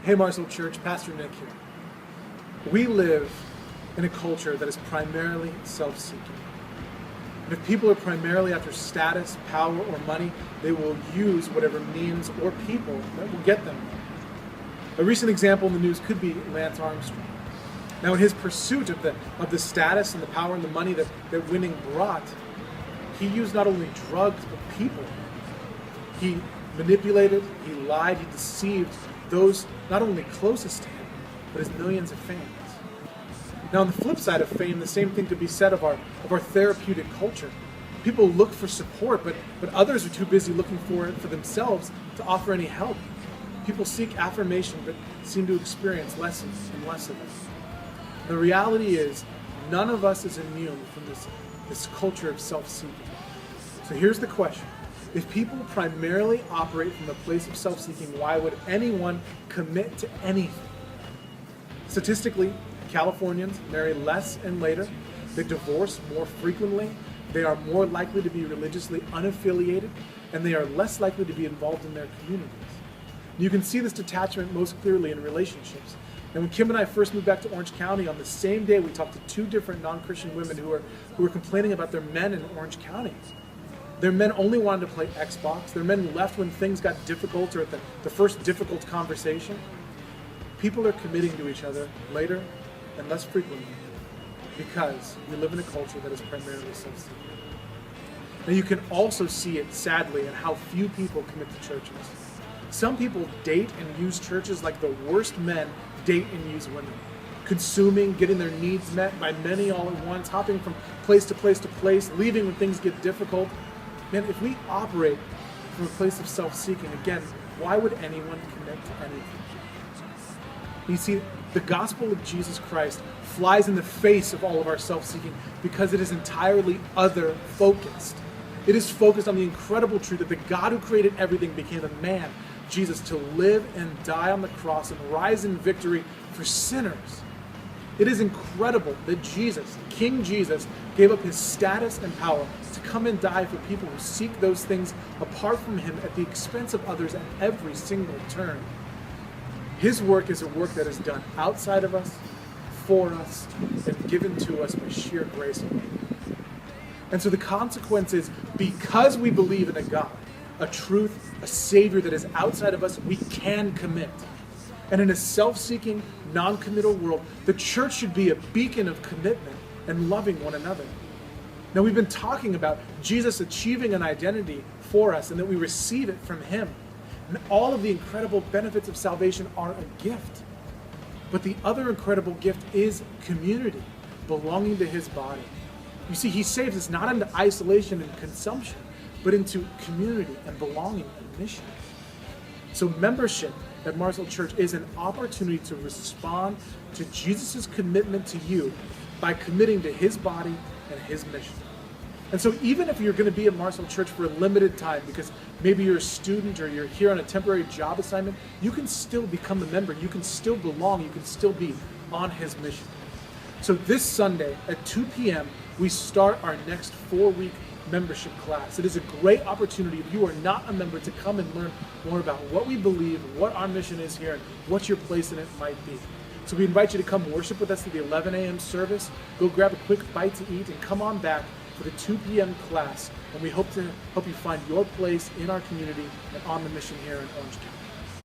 Hey Marshall Church, Pastor Nick here. We live in a culture that is primarily self-seeking. And if people are primarily after status, power, or money, they will use whatever means or people that will get them. A recent example in the news could be Lance Armstrong. Now in his pursuit of the status and the power and the money that winning brought, he used not only drugs but people. He manipulated, he lied, he deceived those not only closest to him, but his millions of fans. Now on the flip side of fame, the same thing could be said of our therapeutic culture. People look for support, but others are too busy looking for it for themselves to offer any help. People seek affirmation, but seem to experience less and less of it. The reality is, none of us is immune from this culture of self-seeking. So here's the question. If people primarily operate from a place of self-seeking, why would anyone commit to anything? Statistically, Californians marry less and later. They divorce more frequently. They are more likely to be religiously unaffiliated, and they are less likely to be involved in their communities. You can see this detachment most clearly in relationships. And when Kim and I first moved back to Orange County, on the same day we talked to two different non-Christian women who were complaining about their men in Orange County. Their men only wanted to play Xbox. Their men left when things got difficult or at the first difficult conversation. People are committing to each other later and less frequently because we live in a culture that is primarily self-seeking. Now you can also see it, sadly, in how few people commit to churches. Some people date and use churches like the worst men date and use women. Consuming, getting their needs met by many all at once, hopping from place to place to place, leaving when things get difficult. Man, if we operate from a place of self-seeking, again, why would anyone commit to anything? You see, the gospel of Jesus Christ flies in the face of all of our self-seeking because it is entirely other-focused. It is focused on the incredible truth that the God who created everything became a man, Jesus, to live and die on the cross and rise in victory for sinners. It is incredible that Jesus, King Jesus, gave up his status and power to come and die for people who seek those things apart from him at the expense of others at every single turn. His work is a work that is done outside of us, for us, and given to us by sheer grace alone. And so the consequence is, because we believe in a God, a truth, a Savior that is outside of us, we can commit. And in a self-seeking, non-committal world, the church should be a beacon of commitment and loving one another. Now, we've been talking about Jesus achieving an identity for us and that we receive it from him. And all of the incredible benefits of salvation are a gift. But the other incredible gift is community, belonging to his body. You see, he saves us not into isolation and consumption, but into community and belonging and mission. So membership at Marshall Church is an opportunity to respond to Jesus' commitment to you by committing to his body and his mission. And so even if you're going to be at Marshall Church for a limited time, because maybe you're a student or you're here on a temporary job assignment, you can still become a member. You can still belong. You can still be on his mission. So this Sunday at 2 p.m., we start our next 4-week membership class. It is a great opportunity, if you are not a member, to come and learn more about what we believe, what our mission is here, and what your place in it might be. So we invite you to come worship with us at the 11 a.m. service. Go grab a quick bite to eat and come on back for the 2 p.m. class. And we hope to help you find your place in our community and on the mission here in Orange County.